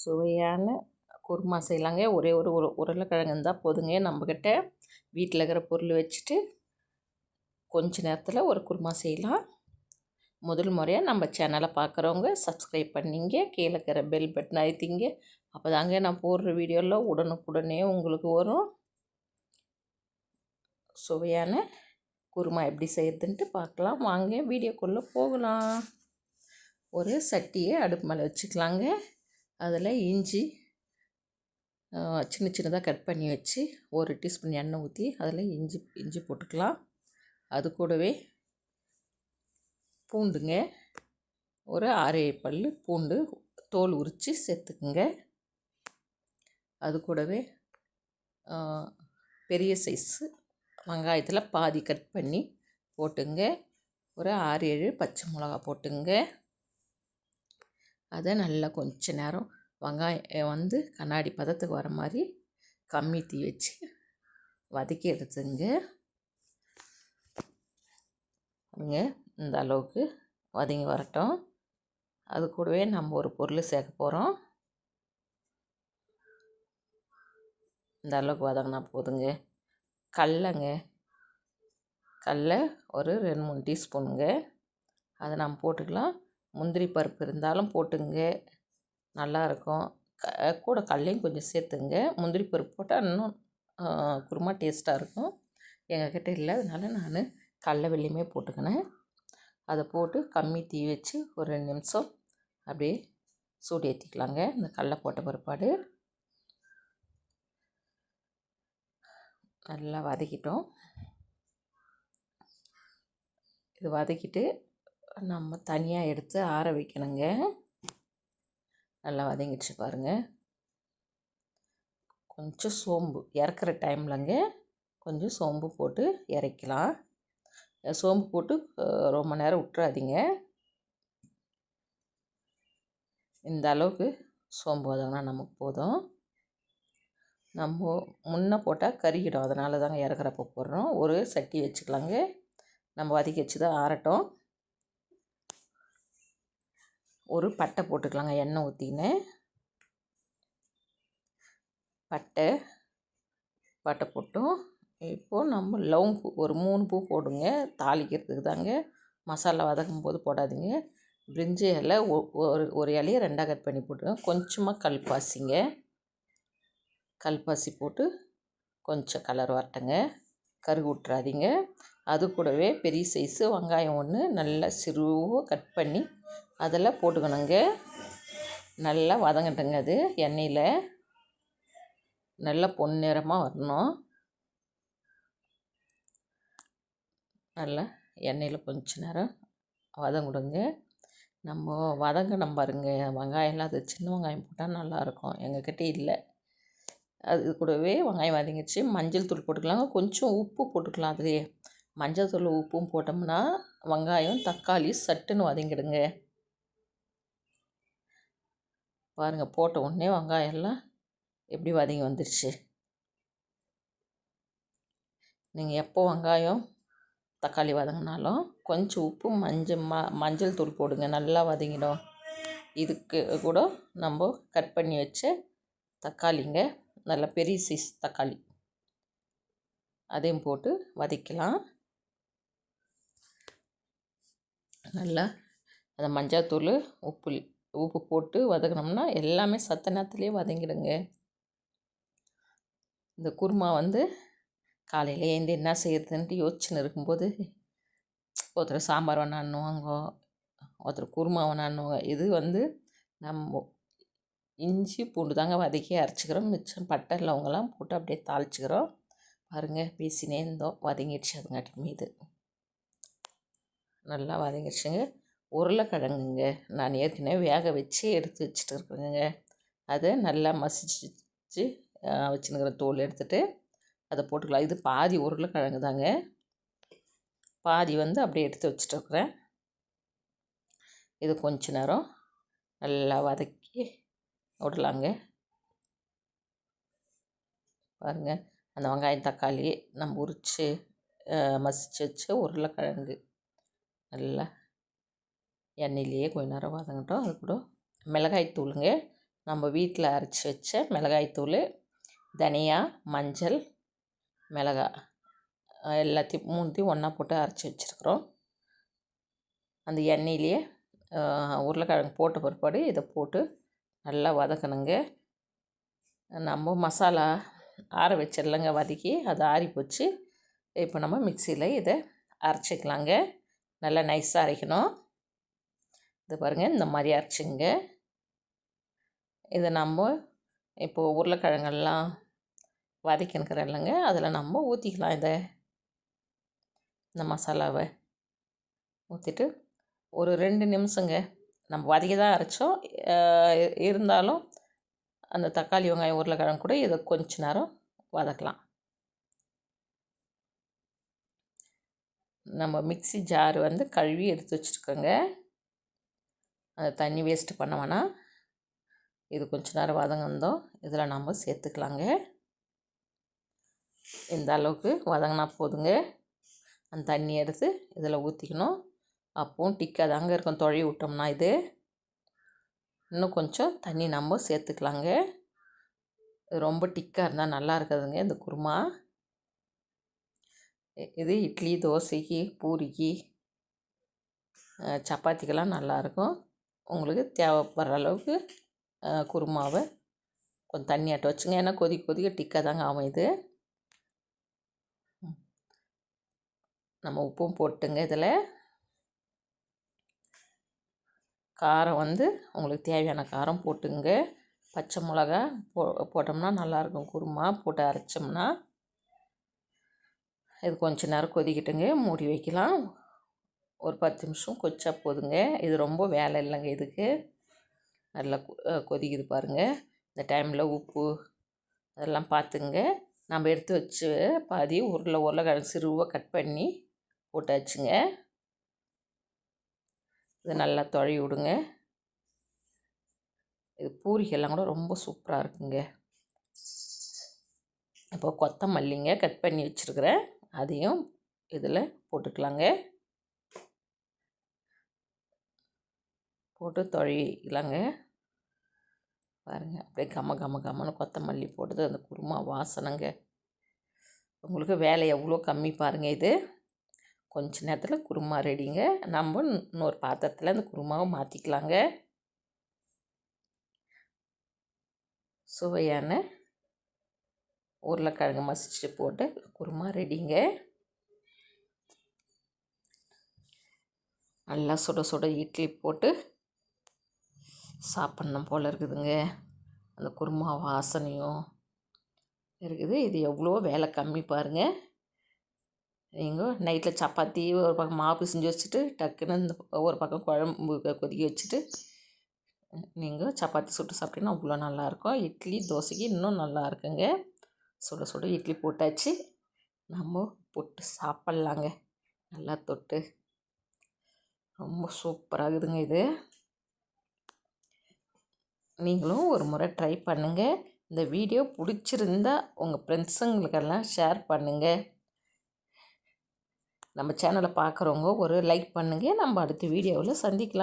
சுவையான குருமா செய்யலாங்க. ஒரே ஒரு உருளைக்கிழங்கு இருந்தால் போதுங்க. நம்மக்கிட்ட வீட்டில் இருக்கிற பொருள் வச்சுட்டு கொஞ்ச நேரத்தில் ஒரு குருமா செய்யலாம். முதல் முறையாக நம்ம சேனலை பார்க்குறவங்க சப்ஸ்கிரைப் பண்ணிங்க, கீழே இருக்கிற பெல் பட்டன் அழுத்திங்க. அப்போ தாங்க நான் போடுற வீடியோவில் உடனுக்குடனே உங்களுக்கு வரும். சுவையான குருமா எப்படி செய்யறதுன்ட்டு பார்க்கலாம் வாங்க, வீடியோக்குள்ளே போகலாம். ஒரு சட்டியை அடுப்பு மேலே வச்சுக்கலாங்க. அதில் இஞ்சி சின்ன சின்னதாக கட் பண்ணி வச்சு ஒரு டீஸ்பூன் எண்ணெய் ஊற்றி அதில் இஞ்சி போட்டுக்கலாம். அது கூடவே பூண்டுங்க, ஒரு 6-7 பல் பூண்டு தோல் உரித்து சேர்த்துக்குங்க. அது கூடவே பெரிய சைஸு வெங்காயத்தில் பாதி கட் பண்ணி போட்டுங்க. ஒரு 6-7 பச்சை மிளகா போட்டுங்க. அதை நல்லா கொஞ்ச நேரம் வெங்காயம் கண்ணாடி பதத்துக்கு வர மாதிரி கம்மி தீ வச்சு வதக்கி எடுத்துங்க. இந்த அளவுக்கு வதங்கி வரட்டும். அது கூடவே நம்ம ஒரு பொருள் சேர்க்க போகிறோம். இந்த அளவுக்கு வதங்கினா போதுங்க. கடலை ஒரு 2-3 டீஸ்பூனுங்க. அதை நம்ம போட்டுக்கலாம். முந்திரி பருப்பு இருந்தாலும் போட்டுங்க, நல்லாயிருக்கும். கூட கடலையும் கொஞ்சம் சேர்த்துங்க. முந்திரி பருப்பு போட்டால் இன்னும் குருமா டேஸ்ட்டாக இருக்கும். எங்கக்கிட்ட இல்லை, அதனால் நான் கடலை வெள்ளையுமே போட்டுக்கினேன். அதை போட்டு கம்மி தீ வச்சு ஒரு 2 நிமிஷம் அப்படியே சூடு ஏற்றிக்கலாங்க. இந்த கடலை போட்ட பிற்பாடு நல்லா வதக்கிட்டோம். இது வதக்கிட்டு நம்ம தனியாக எடுத்து ஆற வைக்கணுங்க. நல்லா வதங்கிடுச்சு பாருங்கள். கொஞ்சம் சோம்பு இறக்குற டைம்லங்க கொஞ்சம் சோம்பு போட்டு இறக்கலாம். சோம்பு போட்டு ரொம்ப நேரம் விட்டுறாதீங்க. இந்த அளவுக்கு சோம்பு வதங்கினா நமக்கு போதும். நம்ம முன்ன போட்டால் கருகிடும், அதனால தாங்க இறக்குறப்ப போடுறோம். ஒரு சட்டி வச்சுக்கலாங்க. நம்ம வதக்கி வச்சு தான் ஆறட்டும். ஒரு பட்டை போட்டுக்கலாங்க. எண்ணெய் ஊற்றின்னு பட்டை போட்டோம். இப்போது நம்ம லவங்கு ஒரு 3 பூ போடுங்க. தாளிக்கிறதுக்கு தாங்க, மசாலா வதக்கும் போது போடாதீங்க. பிரிஞ்சி இலை ஒரு இலையை 2ஆக கட் பண்ணி போட்டுங்க. கொஞ்சமாக கல்பாசி போட்டு கொஞ்சம் கலர் வரட்டுங்க. கருகு விட்றாதீங்க. அது கூடவே பெரிய சைஸு வெங்காயம் 1 நல்லா சிறுவாக கட் பண்ணி அதில் போட்டுக்கணுங்க. நல்லா வதங்கட்டுங்க. அது எண்ணெயில் நல்லா பொன்னிறமாக வரணும். நல்லா எண்ணெயில் கொஞ்ச நேரம் வதங்கிடுங்க. நம்ம வதங்கினோம் பாருங்க, வெங்காயம்லாம் அது சின்ன வெங்காயம் போட்டால் நல்லாயிருக்கும். எங்கக்கிட்ட இல்லை. அது கூடவே வெங்காயம் வதங்கிடுச்சு. மஞ்சள் தூள் போட்டுக்கலாங்க. கொஞ்சம் உப்பு போட்டுக்கலாம். அதுலேயே மஞ்சள் தூள் உப்பும் போட்டோம்னா வெங்காயம் தக்காளி சட்டுன்னு வதங்கிடுங்க. பாருங்கள், போட்ட உடனே வெங்காயம்லாம் எப்படி வதங்கி வந்துடுச்சு. நீங்கள் எப்போ வெங்காயம் தக்காளி வதங்கினாலும் கொஞ்சம் உப்பு மஞ்சள் தூள் போடுங்க, நல்லா வதங்கிடும். இதுக்கு கூட நம்ம கட் பண்ணி வச்ச தக்காளிங்க, நல்ல பெரிய சைஸ் தக்காளி, அதையும் போட்டு வதக்கலாம். நல்லா அந்த மஞ்சள் தூள் உப்பு போட்டு வதக்கினோம்னா எல்லாமே சத்த நேரத்துலேயே வதங்கிடுங்க. இந்த குருமா காலையில் ஏந்து என்ன செய்யறதுன்ட்டு யோசிச்சுன்னு இருக்கும்போது ஒருத்தர் சாம்பார் வேணான்னுவாங்க, ஒருத்தர் குருமா வேணான்னுவாங்க. இது நம்ம இஞ்சி பூண்டு தாங்க வதக்கி அரைச்சிக்கிறோம். மிச்சம் பட்டை லவங்கெல்லாம் போட்டு அப்படியே தாளிச்சிக்கிறோம். பாருங்கள், பேசினே இருந்தோம், வதங்கிடுச்சு. அதுங்காட்டி மீது நல்லா வதங்கிடுச்சுங்க. உருளைக்கிழங்குங்க நான் ஏற்கனவே வேக வச்சு எடுத்து வச்சுட்டு இருக்கிறேங்க. அதை நல்லா மசிச்சு வச்சுன்னுக்கிற தோல் எடுத்துகிட்டு அதை போட்டுக்கலாம். இது பாதி உருளைக்கிழங்கு தாங்க, பாதி அப்படியே எடுத்து வச்சுட்டு இருக்கிறேன். இது கொஞ்ச நேரம் நல்லா வதக்கி விடலாங்க. பாருங்கள், அந்த வெங்காயம் தக்காளி நம்ம உரித்து மசிச்சு வச்சு உருளைக்கிழங்கு நல்லா எண்ணெயிலேயே கொஞ்ச நேரம் வதங்கட்டும். அது கூட மிளகாய் தூளுங்க, நம்ம வீட்டில் அரைச்சி வச்ச மிளகாய்த்தூள், தனியா, மஞ்சள், மிளகாய் எல்லாத்தையும் மூணுத்தையும் ஒன்றா போட்டு அரைச்சி வச்சுருக்குறோம். அந்த எண்ணெயிலேயே உருளைக்கிழங்கு போட்ட பிற்பாடு இதை போட்டு நல்லா வதக்கணுங்க. நம்ம மசாலா ஆற வச்சிடலங்க வதக்கி, அது ஆறி போச்சு. இப்போ நம்ம மிக்சியில் இதை அரைச்சிக்கலாங்க. நல்லா நைஸாக அரைக்கணும். இது பாருங்கள், இந்த மாதிரி அரைச்சிங்க. இதை நம்ம இப்போது உருளைக்கிழங்கெல்லாம் வதக்கினுக்கிறோம் இல்லைங்க, அதில் நம்ம ஊற்றிக்கலாம். இந்த மசாலாவை ஊற்றிட்டு ஒரு 2 நிமிஷங்க. நம்ம வதக்கி தான் அரைச்சோம், இருந்தாலும் அந்த தக்காளி, வெங்காயம், உருளைக்கிழங்கு கூட இதை கொஞ்ச நேரம் வதக்கலாம். நம்ம மிக்ஸி ஜார் கழுவி எடுத்து வச்சுருக்கோங்க. அதை தண்ணி வேஸ்ட்டு பண்ண வேணாம். இது கொஞ்ச நேரம் வதங்கினதும் இதில் நம்ம சேர்த்துக்கலாங்க. இந்த அளவுக்கு வதங்கினா போதுங்க. அந்த தண்ணி எடுத்து இதில் ஊற்றிக்கணும். அப்பவும் டிக்காக தாங்க இருக்கும். தொழி விட்டோம்னா இது இன்னும் கொஞ்சம் தண்ணி நம்ம சேர்த்துக்கலாங்க. இது ரொம்ப டிக்காக இருந்தால் நல்லா இருக்காதுங்க இந்த குருமா. இது இட்லி, தோசைக்கு, பூரிக்கு, சப்பாத்திக்கெல்லாம் நல்லாயிருக்கும். உங்களுக்கு தேவைப்படுற அளவுக்கு குருமாவை கொஞ்சம் தண்ணியாட்ட வச்சுங்க. ஏன்னா கொதிக்க டிக்காக தாங்க ஆகும் இது. நம்ம உப்பும் போட்டுங்க. இதில் காரம் உங்களுக்கு தேவையான காரம் போட்டுங்க. பச்சை மிளகா போட்டோம்னா நல்லாயிருக்கும். குருமா போட்டு அரைச்சோம்னா இது கொஞ்ச நேரம் கொதிக்கிட்டுங்க. மூடி வைக்கலாம். ஒரு 10 நிமிஷம் கொதிச்சா போதுங்க. இது ரொம்ப வேலை இல்லைங்க. இதுக்கு நல்லா கொதிக்குது பாருங்கள். இந்த டைமில் உப்பு அதெல்லாம் பார்த்துங்க. நம்ம எடுத்து வச்சு பாதி உருளைக்கிழங்கு சிறுவாக கட் பண்ணி போட்டாச்சுங்க. இது நல்லா தொழி விடுங்க. இது பூரிக்கெல்லாம் கூட ரொம்ப சூப்பராக இருக்குங்க. இப்போ கொத்தமல்லிங்க கட் பண்ணி வச்சுருக்கிறேன், அதையும் இதில் போட்டுக்கலாங்க. போட்டு தொழிலாங்க. பாருங்கள், அப்படியே கம்மன்னு கொத்தமல்லி போட்டது அந்த குருமா வாசனைங்க. உங்களுக்கு வேலை எவ்வளோ கம்மி பாருங்கள். இது கொஞ்ச நேரத்தில் குருமா ரெடிங்க. நம்ம இன்னொரு பாத்திரத்தில் அந்த குருமாவை மாற்றிக்கலாங்க. சுவையான உருளைக்கிழங்கு மசிச்சு போட்டு குருமா ரெடிங்க. நல்லா சுட இட்லி போட்டு சாப்பிட்ணும் போல் இருக்குதுங்க. அந்த குருமா வாசனையும் இருக்குது. இது எவ்வளோ வேலை கம்மி பாருங்கள். நீங்கள் நைட்டில் சப்பாத்தி ஒரு பக்கம் மாவு பிசைஞ்சு வச்சுட்டு டக்குன்னு இந்த ஒரு பக்கம் குழம்பு கொதிக்க வச்சுட்டு நீங்கள் சப்பாத்தி சுட்டு சாப்பிட்டீங்கன்னா அவ்வளோ நல்லாயிருக்கும். இட்லி, தோசைக்கு இன்னும் நல்லா இருக்குங்க. சுட இட்லி போட்டாச்சு. நம்ம போட்டு சாப்பிட்லாங்க. நல்லா தொட்டு ரொம்ப சூப்பராக இருக்குதுங்க. இது நீங்களும் ஒரு முறை ட்ரை பண்ணுங்கள். இந்த வீடியோ பிடிச்சிருந்தா உங்கள் ஃப்ரெண்ட்ஸுங்களுக்கெல்லாம் ஷேர் பண்ணுங்கள். நம்ம சேனலை பார்க்குறவங்க ஒரு லைக் பண்ணுங்கள். நம்ம அடுத்த வீடியோவில் சந்திக்கலாம்.